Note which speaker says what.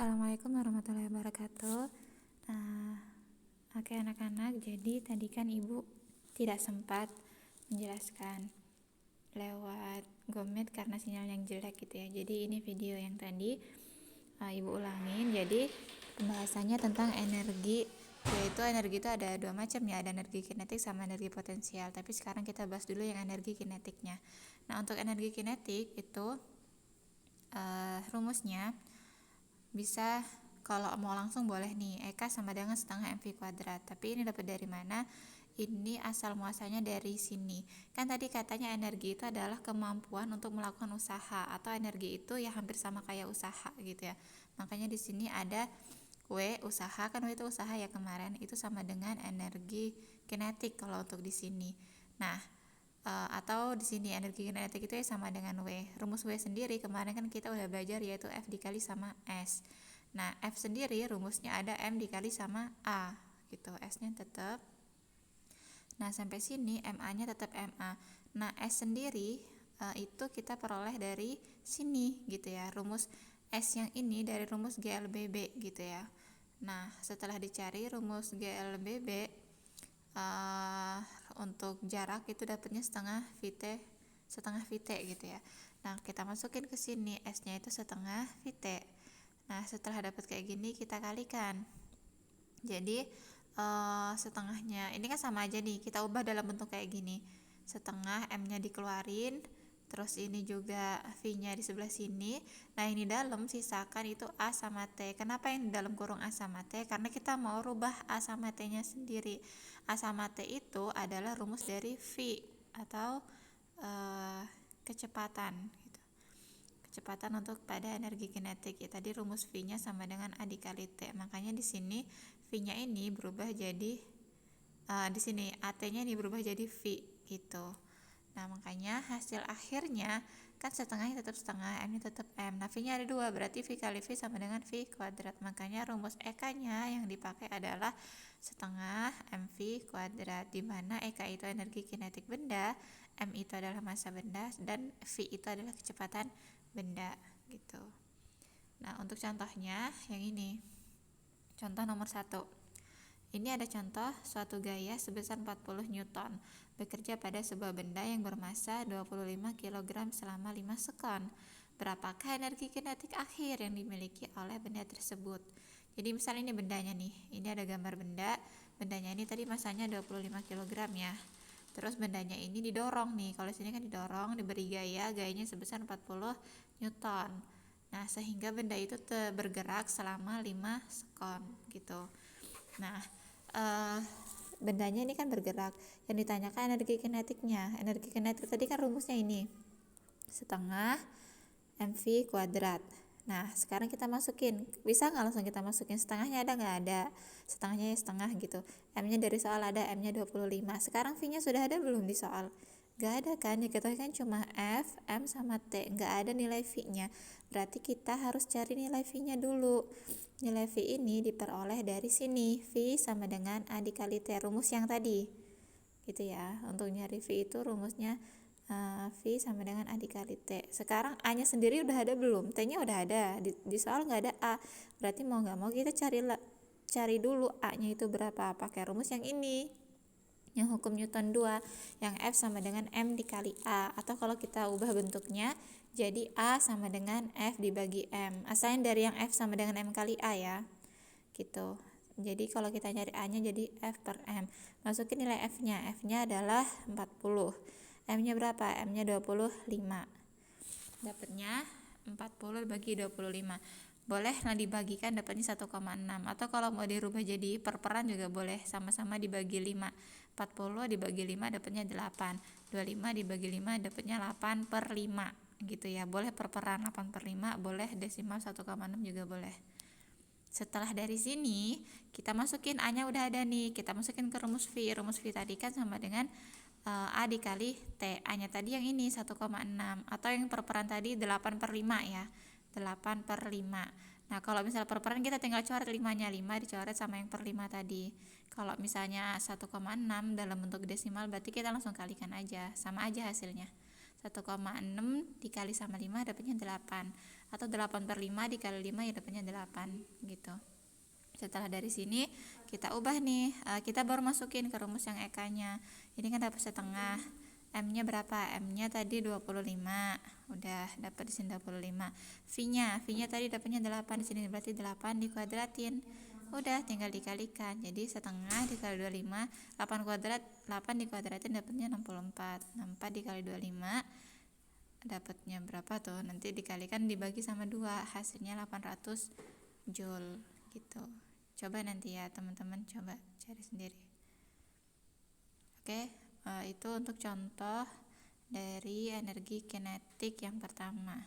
Speaker 1: Assalamualaikum warahmatullahi wabarakatuh. Oke anak-anak, jadi tadi kan ibu tidak sempat menjelaskan lewat Gomeet karena sinyal yang jelek gitu ya. Jadi ini video yang tadi ibu ulangin. Jadi pembahasannya tentang energi, yaitu energi itu ada dua macam ya, ada energi kinetik sama energi potensial. Tapi sekarang kita bahas dulu yang energi kinetiknya. Nah, untuk energi kinetik itu rumusnya bisa, kalau mau langsung boleh nih, EK sama dengan setengah mv kuadrat. Tapi ini dapat dari mana? Ini asal muasalnya dari sini. Kan tadi katanya energi itu adalah kemampuan untuk melakukan usaha, atau energi itu ya hampir sama kayak usaha gitu ya. Makanya di sini ada W, usaha, kan W itu usaha ya kemarin, itu sama dengan energi kinetik kalau untuk di sini. Nah, atau di sini energi kinetik itu ya sama dengan W. Rumus W sendiri kemarin kan kita udah belajar, yaitu F dikali sama S. Nah, F sendiri rumusnya ada M dikali sama A gitu. S-nya tetap. Nah, sampai sini MA-nya tetap MA. Nah, S sendiri itu kita peroleh dari sini gitu ya. Rumus S yang ini dari rumus GLBB gitu ya. Nah, setelah dicari rumus GLBB, untuk jarak itu dapatnya setengah VT gitu ya. Nah, kita masukin ke sini, S-nya itu setengah VT. Nah, setelah dapat kayak gini kita kalikan. Jadi setengahnya ini kan sama aja nih, kita ubah dalam bentuk kayak gini. Setengah, M-nya dikeluarin, terus ini juga V-nya di sebelah sini. Nah, ini dalam sisakan itu A sama T. Kenapa yang di dalam kurung A sama T? Karena kita mau rubah A sama T-nya sendiri. A sama T itu adalah rumus dari V atau kecepatan gitu. Kecepatan untuk pada energi kinetik ya. Tadi rumus V-nya sama dengan A dikali T. Makanya di sini V-nya ini berubah jadi di sini AT-nya ini berubah jadi V gitu. Nah, makanya hasil akhirnya kan setengahnya tetap setengah, M-nya tetap M. Nah, V-nya ada 2, berarti V kali V sama dengan V kuadrat. Makanya rumus EK-nya yang dipakai adalah setengah MV kuadrat, di mana EK itu energi kinetik benda, M itu adalah massa benda, dan V itu adalah kecepatan benda gitu. Nah, untuk contohnya yang ini. Contoh nomor 1. Ini ada contoh suatu gaya sebesar 40 Newton bekerja pada sebuah benda yang bermassa 25 kg selama 5 sekon. Berapakah energi kinetik akhir yang dimiliki oleh benda tersebut? Jadi misalnya ini bendanya nih, ini ada gambar benda. Bendanya ini tadi massanya 25 kg ya. Terus bendanya ini didorong nih, kalau sini kan didorong, diberi gayanya sebesar 40 Newton. Nah, sehingga benda itu bergerak selama 5 sekon gitu. Nah, bendanya ini kan bergerak, yang ditanyakan energi kinetiknya. Energi kinetik tadi kan rumusnya ini setengah mv kuadrat. Nah, sekarang kita masukin, bisa nggak langsung kita masukin setengahnya, ada nggak? Ada, setengahnya ya setengah gitu. M-nya dari soal ada, M-nya 25. Sekarang V-nya sudah ada belum di soal? Nggak ada kan, ya kita kan cuma F, M sama T, nggak ada nilai V-nya. Berarti kita harus cari nilai V-nya dulu. Nilai V ini diperoleh dari sini, V sama dengan A dikali T, rumus yang tadi gitu ya. Untuk nyari V itu rumusnya V sama dengan A dikali T. Sekarang A nya sendiri udah ada belum? T nya udah ada, di soal nggak ada A, berarti mau nggak mau kita cari dulu A nya itu berapa, pakai rumus yang ini, yang hukum Newton 2, yang F sama dengan M dikali A. Atau kalau kita ubah bentuknya jadi A sama dengan F dibagi M, asalnya dari yang F sama dengan M kali A ya gitu. Jadi kalau kita nyari A nya jadi F per M. Masukin nilai F nya, F nya adalah 40, M nya berapa? M nya 25. Dapatnya 40 dibagi 25. Boleh lah dibagikan, dapatnya 1,6. Atau kalau mau dirubah jadi perperan juga boleh, sama-sama dibagi 5. 40 dibagi 5 dapatnya 8. 25 dibagi 5 dapatnya 8 per 5 gitu ya. Boleh perperan 8 per 5, boleh desimal 1,6 juga boleh. Setelah dari sini kita masukin A nya udah ada nih, kita masukin ke rumus V. Rumus V tadi kan sama dengan A dikali T. A nya tadi yang ini 1,6, atau yang perperan tadi 8 per 5 ya, 8 per 5. Nah, kalau misalnya perperan kita tinggal coret 5 nya, 5 dicoret sama yang per 5 tadi. Kalau misalnya 1,6 dalam bentuk desimal, berarti kita langsung kalikan aja, sama aja hasilnya. 1,6 dikali sama 5 dapatnya 8. atau 8/5 dikali 5 ya dapatnya 8 gitu. Setelah dari sini kita ubah nih, kita baru masukin ke rumus yang EK-nya. Ini kan dapat setengah. M-nya berapa? M-nya tadi 25. Udah dapat di sini 25. V-nya tadi dapatnya 8 di sini, berarti 8 dikuadratin. Udah tinggal dikalikan. Jadi setengah dikali 25, 8 kuadrat, 8 dikuadratin dapatnya 64. 64 dikali 25 dapatnya berapa tuh? Nanti dikalikan dibagi sama 2, hasilnya 800 Joule gitu. Coba nanti ya teman-teman coba cari sendiri. Oke, itu untuk contoh dari energi kinetik yang pertama.